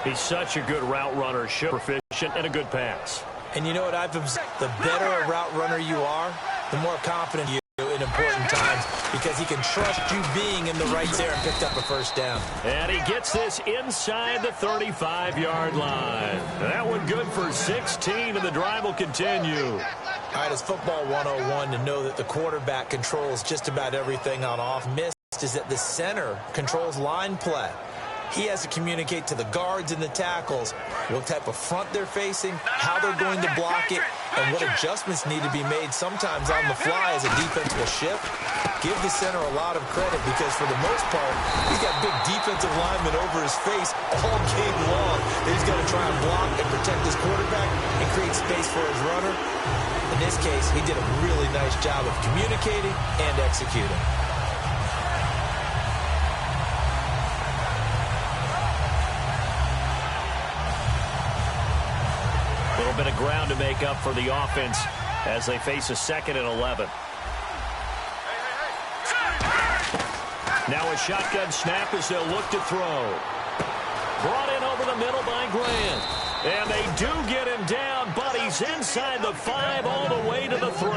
He's such a good route runner, proficient, and a good pass. And you know what I've observed? The better a route runner you are, the more confident you are in important times, because he can trust you being in the right there and picked up a first down. And he gets this inside the 35-yard line. That one good for 16, and the drive will continue. All right, it's football 101 to know that the quarterback controls just about everything on off. Missed is that the center controls line play. He has to communicate to the guards and the tackles what type of front they're facing, how they're going to block it, and what adjustments need to be made sometimes on the fly as a defense will shift. Give the center a lot of credit because for the most part, he's got big defensive linemen over his face all game long. He's got to try and block and protect his quarterback and create space for his runner. In this case, he did a really nice job of communicating and executing. A little bit of ground to make up for the offense as they face a 2nd and 11. Now a shotgun snap as they'll look to throw. Brought in over the middle by Grant. And they do get him down, but he's inside the 5 all the way to the 3.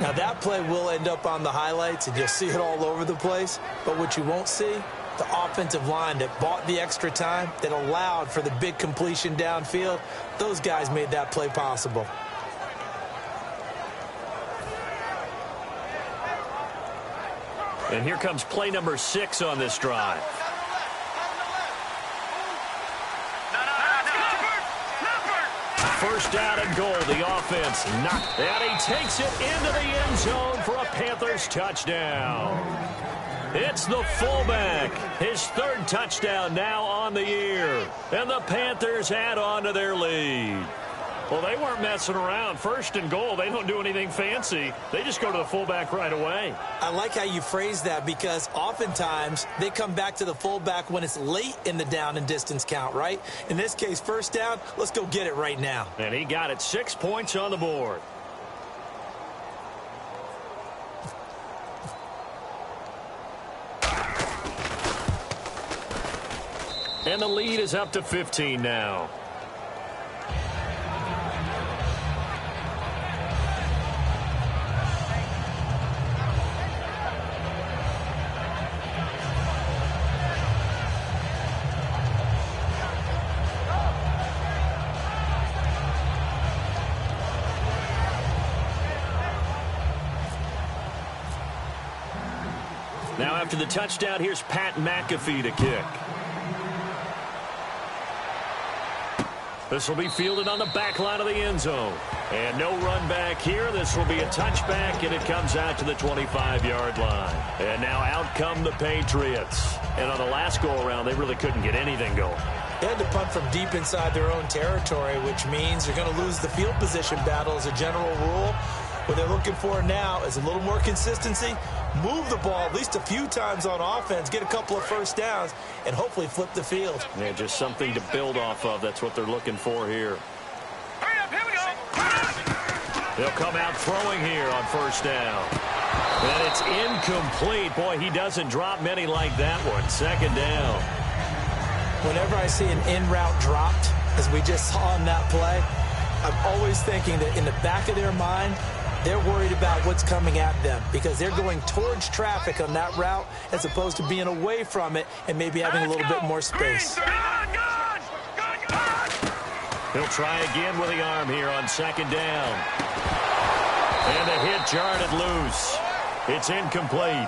Now that play will end up on the highlights, and you'll see it all over the place. But what you won't see, the offensive line that bought the extra time, that allowed for the big completion downfield, those guys made that play possible. And here comes play number 6 on this drive. First down and goal, the offense knocked. And he takes it into the end zone for a Panthers touchdown. It's the fullback. His 3rd touchdown now on the year. And the Panthers add on to their lead. Well, they weren't messing around. 1st and goal, they don't do anything fancy. They just go to the fullback right away. I like how you phrase that because oftentimes they come back to the fullback when it's late in the down and distance count, right? In this case, 1st down, let's go get it right now. And he got it. 6 points on the board. And the lead is up to 15 now. Now after the touchdown, here's Pat McAfee to kick. This will be fielded on the back line of the end zone. And no run back here. This will be a touchback, and it comes out to the 25-yard line. And now out come the Patriots. And on the last go-around, they really couldn't get anything going. They had to punt from deep inside their own territory, which means they're going to lose the field position battle as a general rule. What they're looking for now is a little more consistency, move the ball at least a few times on offense, get a couple of first downs, and hopefully flip the field. Yeah, just something to build off of. That's what they're looking for here. Hurry up, here we go. They'll come out throwing here on 1st down. And it's incomplete. Boy, he doesn't drop many like that one. 2nd down. Whenever I see an in-route dropped, as we just saw in that play, I'm always thinking that in the back of their mind, they're worried about what's coming at them because they're going towards traffic on that route as opposed to being away from it and maybe having a little bit more space. He'll try again with the arm here on 2nd down. And the hit jarred it loose. It's incomplete.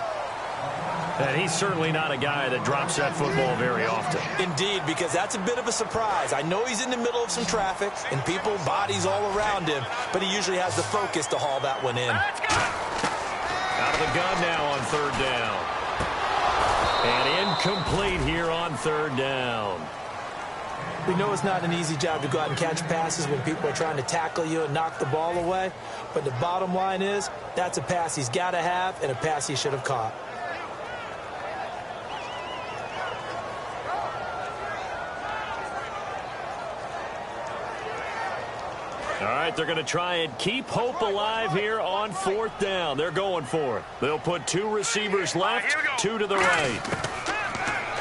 And he's certainly not a guy that drops that football very often. Indeed, because that's a bit of a surprise. I know he's in the middle of some traffic and people, bodies all around him, but he usually has the focus to haul that one in. Out of the gun now on 3rd down. And incomplete here on 3rd down. We know it's not an easy job to go out and catch passes when people are trying to tackle you and knock the ball away, but the bottom line is that's a pass he's got to have and a pass he should have caught. All right, they're going to try and keep hope alive here on 4th down. They're going for it. They'll put 2 receivers left, 2 to the right.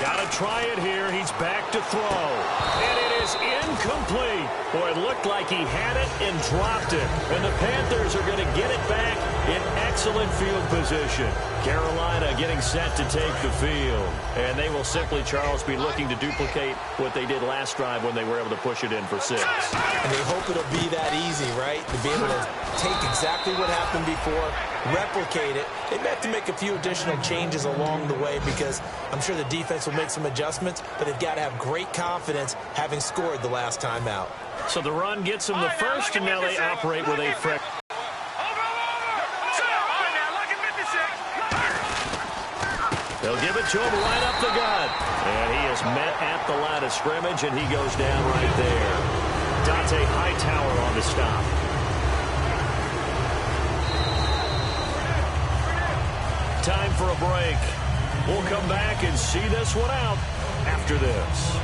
Got to try it here. He's back to throw. And it is incomplete. Boy, it looked like he had it and dropped it. And the Panthers are going to get it back in excellent field position. Carolina getting set to take the field. And they will simply, Charles, be looking to duplicate what they did last drive when they were able to push it in for 6. And they hope it'll be that easy, right? To be able to take exactly what happened before, replicate it. They may have to make a few additional changes along the way because I'm sure the defense will make some adjustments, but they've got to have great confidence having scored the last time out. So the run gets them the first, and now they operate with a fresh. They'll give it to him right up the gut. And he is met at the line of scrimmage, and he goes down right there. Dante Hightower on the stop. Time for a break. We'll come back and see this one out after this.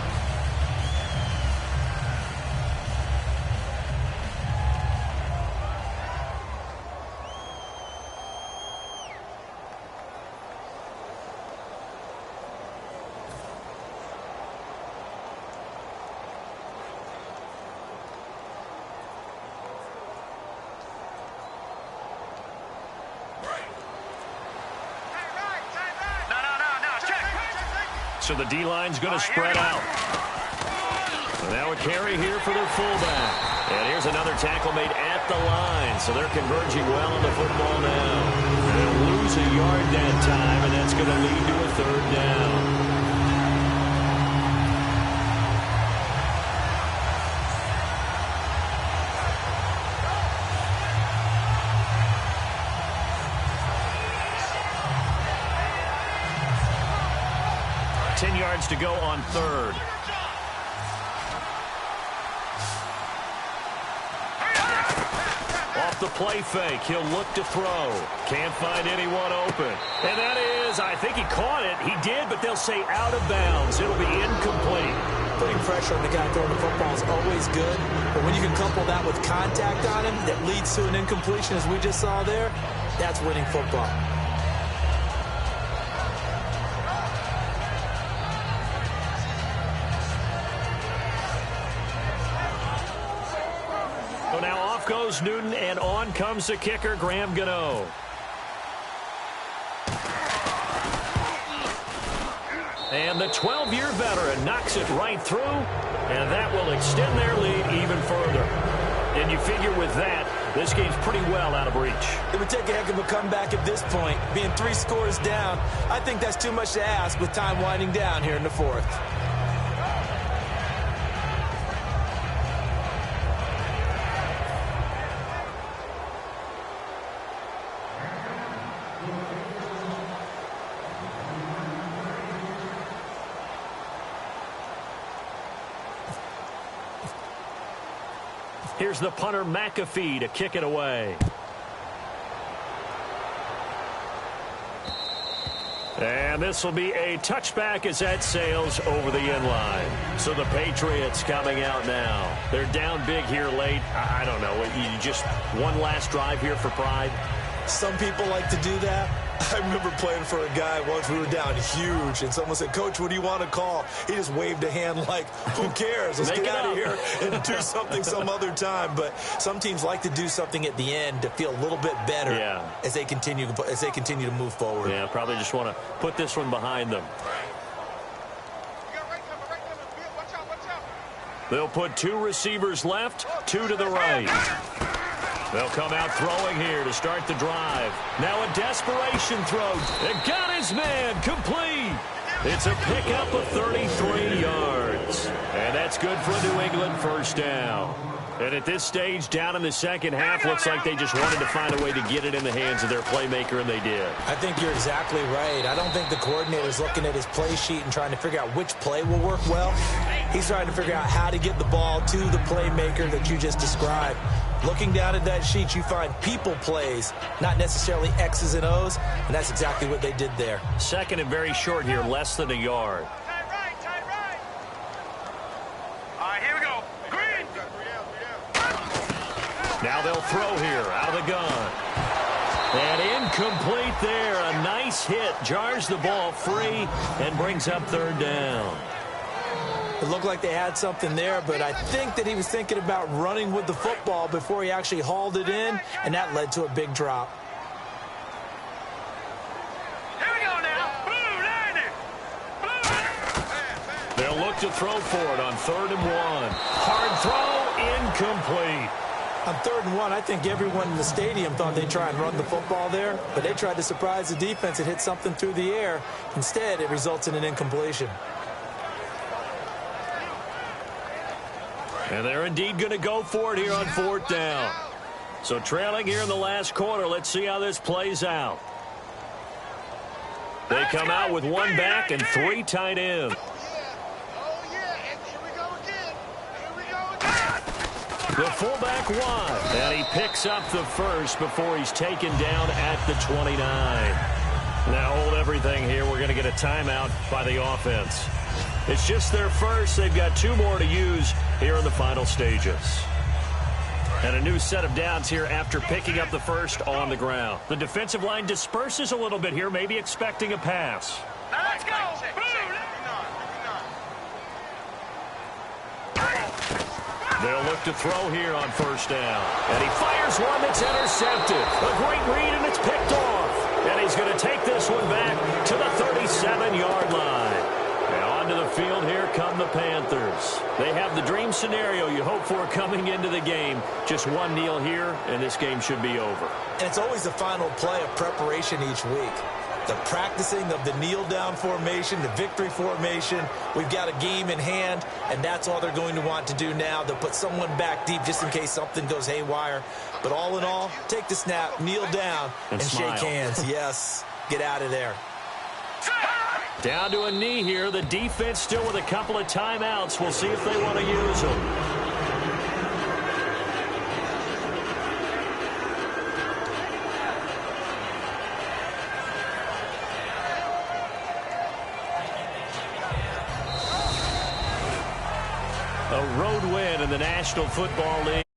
So the D-line's going to spread out. So now a carry here for their fullback. And here's another tackle made at the line. So they're converging well on the football now. They'll lose a yard that time, and that's going to lead to a 3rd down. To go on 3rd. Off the play fake, he'll look to throw. Can't find anyone open. And that is, I think he caught it. He did, but they'll say out of bounds. It'll be incomplete. Putting pressure on the guy throwing the football is always good, but when you can couple that with contact on him that leads to an incompletion, as we just saw there, that's winning football. Goes Newton, and on comes the kicker, Graham Gano. And the 12-year veteran knocks it right through, and that will extend their lead even further. And you figure with that, this game's pretty well out of reach. It would take a heck of a comeback at this point. Being 3 scores down, I think that's too much to ask with time winding down here in the 4th. Here's the punter, McAfee, to kick it away. And this will be a touchback as that sails over the end line. So the Patriots coming out now. They're down big here late. I don't know. You just one last drive here for pride. Some people like to do that. I remember playing for a guy once. We were down huge, and someone said, "Coach, what do you want to call?" He just waved a hand like, who cares? Let's get out of here and do something some other time. But some teams like to do something at the end to feel a little bit better as they continue to move forward. Yeah, probably just want to put this one behind them. They'll put 2 receivers left, 2 to the right. They'll come out throwing here to start the drive. Now a desperation throw. It got his man complete. It's a pickup of 33 yards. And that's good for a New England 1st down. And at this stage, down in the second half, looks like they just wanted to find a way to get it in the hands of their playmaker, and they did. I think you're exactly right. I don't think the coordinator's looking at his play sheet and trying to figure out which play will work well. He's trying to figure out how to get the ball to the playmaker that you just described. Looking down at that sheet, you find people plays, not necessarily X's and O's, and that's exactly what they did there. 2nd and very short here, less than a yard. Tight right. All right, here we go. Green. Now they'll throw here out of the gun. And incomplete there. A nice hit. Jars the ball free and brings up third down. It looked like they had something there, but I think that he was thinking about running with the football before he actually hauled it in, and that led to a big drop. Here we go now. Blue, Randy. Blue. They'll look to throw for it on 3rd and 1. Hard throw, incomplete. On 3rd and 1, I think everyone in the stadium thought they'd try and run the football there, but they tried to surprise the defense and hit something through the air. Instead, it results in an incompletion. And they're indeed going to go for it here on 4th down. So trailing here in the last quarter. Let's see how this plays out. They come out with 1 back and 3 tight ends. The fullback wide, and he picks up the first before he's taken down at the 29. Now hold everything here. We're going to get a timeout by the offense. It's just their first. They've got 2 more to use here in the final stages. And a new set of downs here after picking up the first on the ground. The defensive line disperses a little bit here, maybe expecting a pass. Now let's go. They'll look to throw here on 1st down. And he fires one that's intercepted. A great read, and it's picked off. And he's going to take this one back to the 37-yard line. And onto the field, here come the Panthers. They have the dream scenario you hope for coming into the game. Just 1 kneel here, and this game should be over. And it's always the final play of preparation each week. The practicing of the kneel-down formation, the victory formation. We've got a game in hand, and that's all they're going to want to do now. They'll put someone back deep just in case something goes haywire. But all in all, take the snap, kneel down, and shake hands. Yes, get out of there. Down to a knee here. The defense still with a couple of timeouts. We'll see if they want to use them. A road win in the National Football League.